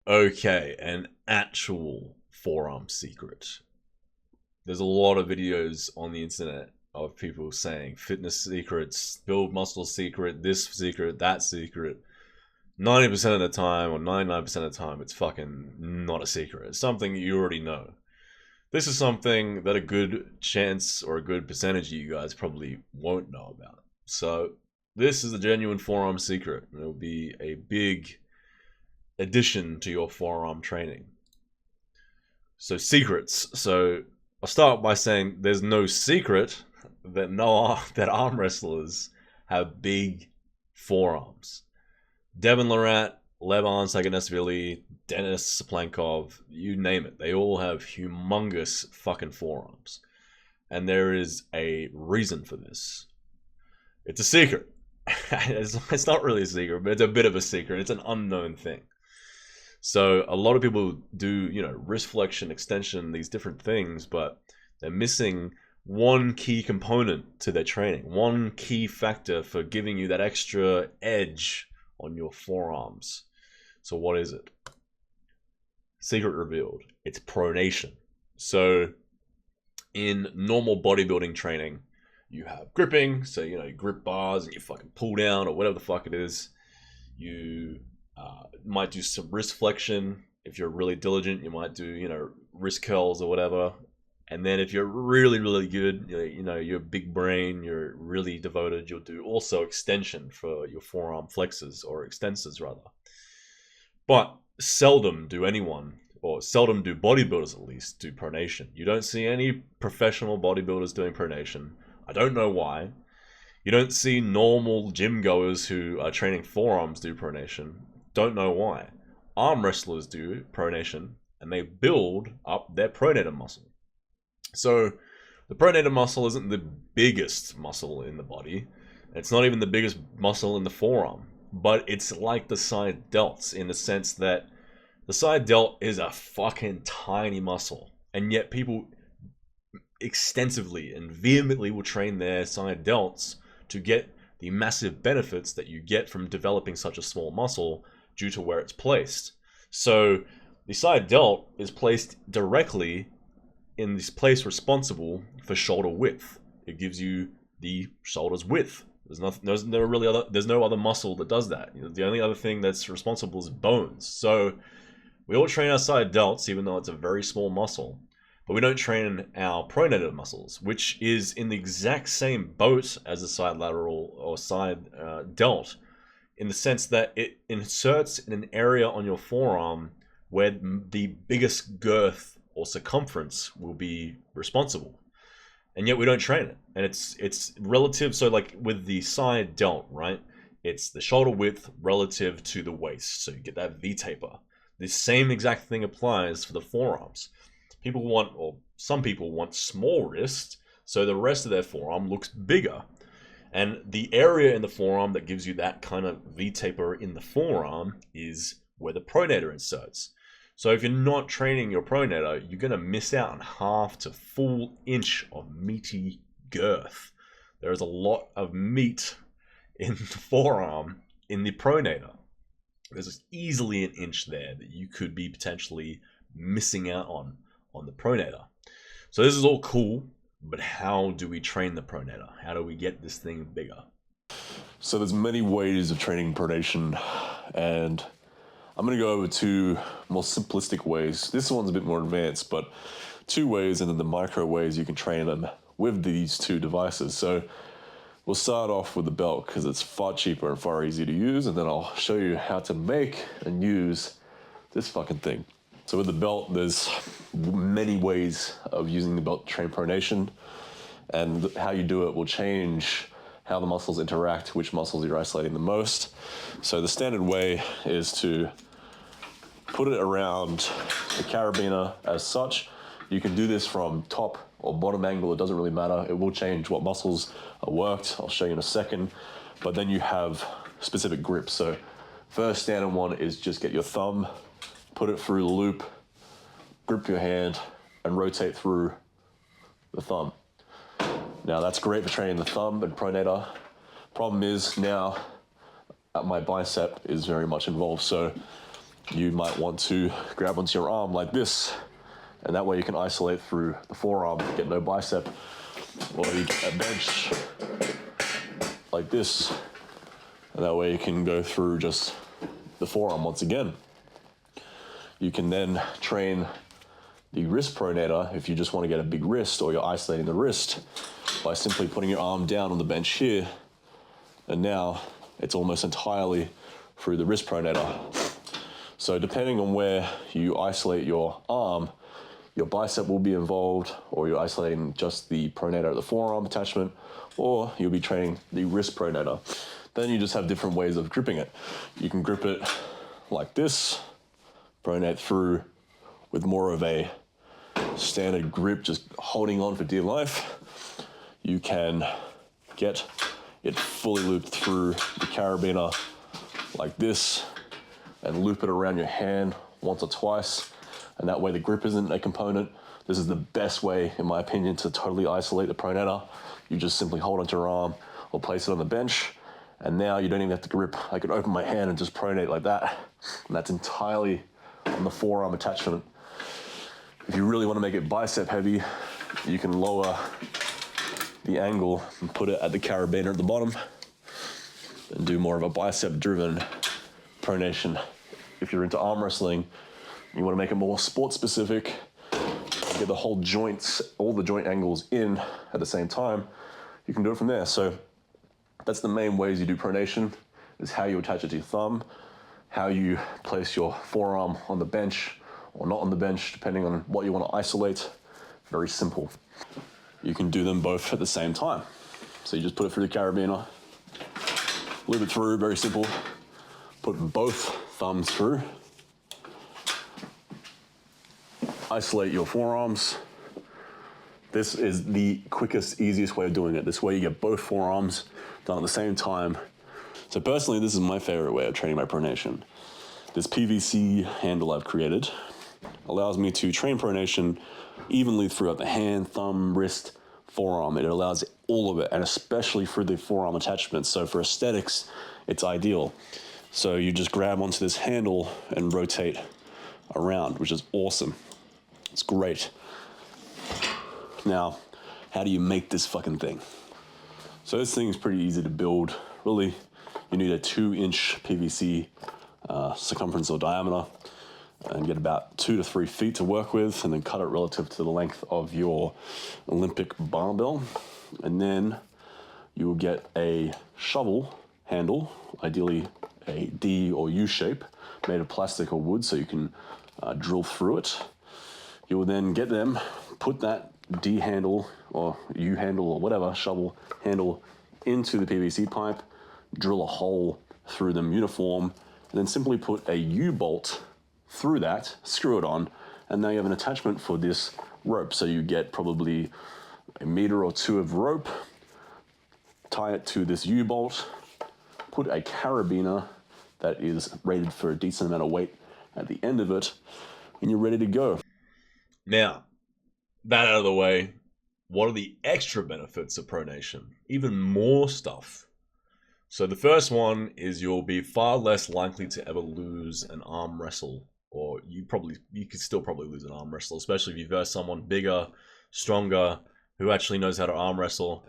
Okay, an actual forearm secret. There's a lot of videos on the internet of people saying fitness secrets, build muscle secret, this secret, that secret. 90% of the time, or 99% of the time, it's fucking not a secret. It's something you already know. This is something that a good chance or a good percentage of you guys probably won't know about. So, this is a genuine forearm secret. It'll be a big addition to your forearm training. So, secrets. So, I'll start by saying there's no secret that that arm wrestlers have big forearms. Devin Lorat, Levan Saganashvili, Denis Plankov, you name it. They all have humongous fucking forearms. And there is a reason for this. It's a secret. It's not really a secret, but it's a bit of a secret. It's an unknown thing. So a lot of people do, wrist flexion, extension, these different things, but they're missing one key component to their training, one key factor for giving you that extra edge on your forearms. So what is it? Secret revealed. It's pronation. So in normal bodybuilding training, you have gripping, so you grip bars and you fucking pull down or whatever the fuck it is. You might do some wrist flexion. If you're really diligent, you might do wrist curls or whatever. And then if you're really, really good, you're big brain, you're really devoted, you'll do also extension for your forearm flexors or extensors rather. But seldom do anyone, or seldom do bodybuilders at least, do pronation. You don't see any professional bodybuilders doing pronation. I don't know why. You don't see normal gym goers who are training forearms do pronation. Don't know why. Arm wrestlers do pronation, and they build up their pronator muscle. So the pronator muscle isn't the biggest muscle in the body. It's not even the biggest muscle in the forearm. But it's like the side delts in the sense that the side delt is a fucking tiny muscle. And yet people extensively and vehemently will train their side delts to get the massive benefits that you get from developing such a small muscle due to where it's placed. So the side delt is placed directly in this place responsible for shoulder width. It gives you the shoulder's width. There's no other muscle that does that. The only other thing that's responsible is bones. So we all train our side delts, even though it's a very small muscle, but we don't train our pronator muscles, which is in the exact same boat as the side lateral or side delt, in the sense that it inserts in an area on your forearm where the biggest girth or circumference will be responsible. And yet we don't train it. And it's relative, so like with the side delt, right? It's the shoulder width relative to the waist. So you get that V-taper. The same exact thing applies for the forearms. Some people want small wrist, so the rest of their forearm looks bigger. And the area in the forearm that gives you that kind of V-taper in the forearm is where the pronator inserts. So if you're not training your pronator, you're going to miss out on half to full inch of meaty girth. There is a lot of meat in the forearm in the pronator. There's easily an inch there that you could be potentially missing out on the pronator. So this is all cool, but how do we train the pronator? How do we get this thing bigger? So there's many ways of training pronation, and I'm going to go over two more simplistic ways. This one's a bit more advanced, but two ways, and then the micro ways you can train them with these two devices. So we'll start off with the belt because it's far cheaper and far easier to use, and then I'll show you how to make and use this fucking thing. So with the belt, there's many ways of using the belt to train pronation, and how you do it will change how the muscles interact, which muscles you're isolating the most. So the standard way is to put it around the carabiner as such. You can do this from top or bottom angle, it doesn't really matter. It will change what muscles are worked. I'll show you in a second. But then you have specific grips. So first standard one is just get your thumb, put it through the loop, grip your hand, and rotate through the thumb. Now that's great for training the thumb and pronator. Problem is now my bicep is very much involved. So you might want to grab onto your arm like this, and that way you can isolate through the forearm, get no bicep. Or you get a bench like this, and that way you can go through just the forearm once again. You can then train the wrist pronator if you just want to get a big wrist, or you're isolating the wrist by simply putting your arm down on the bench here, and now it's almost entirely through the wrist pronator. So depending on where you isolate your arm, your bicep will be involved, or you're isolating just the pronator at the forearm attachment, or you'll be training the wrist pronator. Then you just have different ways of gripping it. You can grip it like this, pronate through with more of a standard grip, just holding on for dear life. You can get it fully looped through the carabiner like this and loop it around your hand once or twice, and that way the grip isn't a component. This is the best way, in my opinion, to totally isolate the pronator. You just simply hold onto your arm or place it on the bench, and now you don't even have to grip. I could open my hand and just pronate like that, and that's entirely on the forearm attachment. If you really want to make it bicep heavy, you can lower the angle and put it at the carabiner at the bottom and do more of a bicep driven pronation. If you're into arm wrestling, you want to make it more sport specific, get the whole joints, all the joint angles in at the same time, you can do it from there. So that's the main ways you do pronation, is how you attach it to your thumb, how you place your forearm on the bench or not on the bench, depending on what you want to isolate. Very simple. You can do them both at the same time. So you just put it through the carabiner, loop it through, very simple. Put both thumbs through. Isolate your forearms. This is the quickest, easiest way of doing it. This way you get both forearms done at the same time. So personally, this is my favorite way of training my pronation. This PVC handle I've created allows me to train pronation evenly throughout the hand, thumb, wrist, forearm. It allows all of it, and especially for the forearm attachments. So for aesthetics, it's ideal. So you just grab onto this handle and rotate around, which is awesome. It's great. Now, how do you make this fucking thing? So this thing is pretty easy to build. Really, you need a 2-inch PVC circumference or diameter, and get about 2 to 3 feet to work with, and then cut it relative to the length of your Olympic barbell. And then you will get a shovel handle, ideally a D or U shape, made of plastic or wood, so you can drill through it. You will then get them, put that D handle or U handle or whatever, shovel handle, into the PVC pipe, drill a hole through them uniform, and then simply put a U-bolt through that, screw it on, and now you have an attachment for this rope. So you get probably 1 meter or 2 of rope, tie it to this U-bolt, put a carabiner that is rated for a decent amount of weight at the end of it, and you're ready to go. Now, that out of the way, what are the extra benefits of pronation? Even more stuff. So the first one is you'll be far less likely to ever lose an arm wrestle, or you could still probably lose an arm wrestle, especially if you verse someone bigger, stronger, who actually knows how to arm wrestle.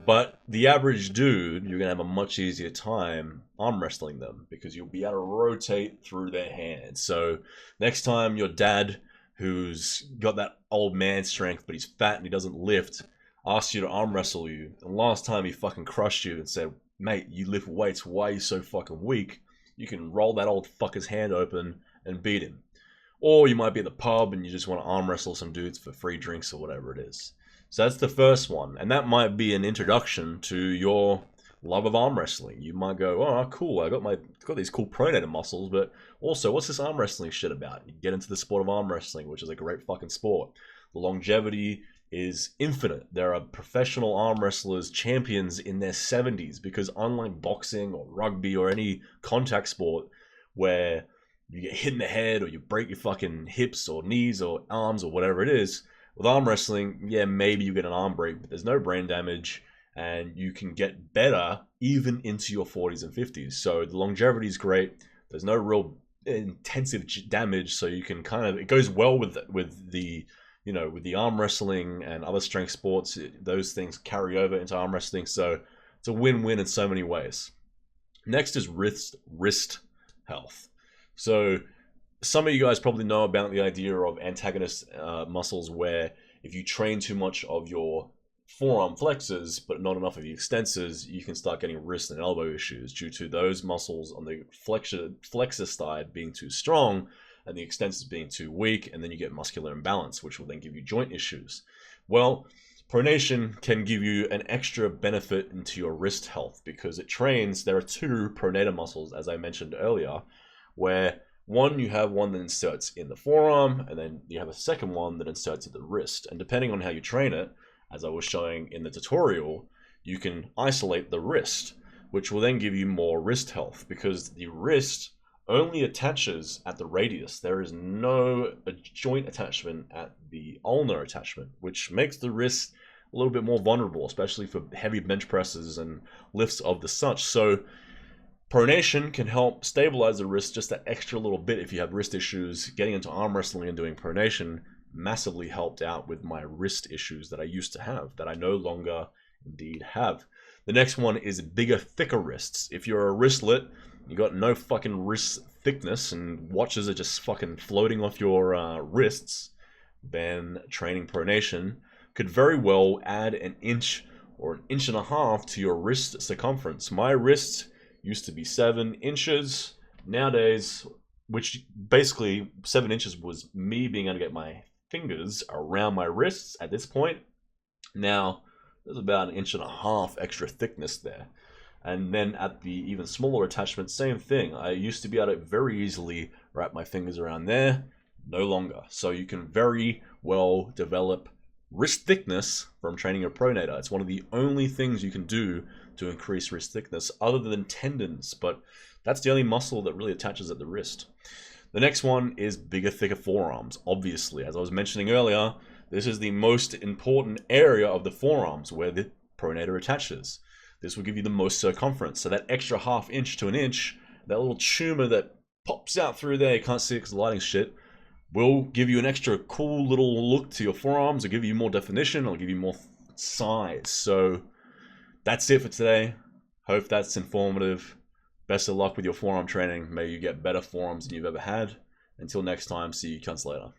But the average dude, you're going to have a much easier time arm wrestling them because you'll be able to rotate through their hands. So next time your dad, who's got that old man strength but he's fat and he doesn't lift, asks you to arm wrestle you, and last time he fucking crushed you and said, mate, you lift weights, why are you so fucking weak? You can roll that old fucker's hand open and beat him. Or you might be at the pub and you just want to arm wrestle some dudes for free drinks or whatever it is. So that's the first one, and that might be an introduction to your love of arm wrestling. You might go, oh, cool, I got these cool pronator muscles, but also, what's this arm wrestling shit about? You get into the sport of arm wrestling, which is a great fucking sport. The longevity is infinite. There are professional arm wrestlers, champions in their 70s, because unlike boxing or rugby or any contact sport where you get hit in the head or you break your fucking hips or knees or arms or whatever it is, with arm wrestling, yeah, maybe you get an arm break, but there's no brain damage, and you can get better even into your 40s and 50s. So the longevity is great. There's no real intensive damage, so you can kind of, it goes well with the, you know, with the arm wrestling and other strength sports. Those things carry over into arm wrestling, so it's a win-win in so many ways. Next is wrist health. So some of you guys probably know about the idea of antagonist muscles, where if you train too much of your forearm flexors but not enough of the extensors, you can start getting wrist and elbow issues due to those muscles on the flexor side being too strong and the extensors being too weak, and then you get muscular imbalance, which will then give you joint issues. Well, pronation can give you an extra benefit into your wrist health because it trains, there are two pronator muscles, as I mentioned earlier, where you have one that inserts in the forearm, and then you have a second one that inserts at the wrist. And depending on how you train it, as I was showing in the tutorial, you can isolate the wrist, which will then give you more wrist health, because the wrist only attaches at the radius. There is no joint attachment at the ulnar attachment, which makes the wrist a little bit more vulnerable, especially for heavy bench presses and lifts of the such. So pronation can help stabilize the wrist just that extra little bit if you have wrist issues. Getting into arm wrestling and doing pronation massively helped out with my wrist issues that I used to have, that I no longer indeed have. The next one is bigger, thicker wrists. If you're a wristlet, you got no fucking wrist thickness and watches are just fucking floating off your wrists, then training pronation could very well add an inch or an inch and a half to your wrist circumference. My wrist used to be 7 inches. Nowadays, which basically 7 inches was me being able to get my fingers around my wrists at this point. Now there's about 1.5 inches extra thickness there. And then at the even smaller attachment, same thing. I used to be able to very easily wrap my fingers around there, no longer. So you can very well develop wrist thickness from training a pronator. It's one of the only things you can do to increase wrist thickness other than tendons, but that's the only muscle that really attaches at the wrist. The next one is bigger, thicker forearms. Obviously, as I was mentioning earlier, this is the most important area of the forearms where the pronator attaches. This will give you the most circumference. So that extra 1/2 inch to 1 inch, that little tumor that pops out through there, you can't see it because the lighting's shit, will give you an extra cool little look to your forearms. It'll give you more definition. It'll give you more size. So that's it for today. Hope that's informative. Best of luck with your forearm training. May you get better forearms than you've ever had. Until next time, see you cunts later.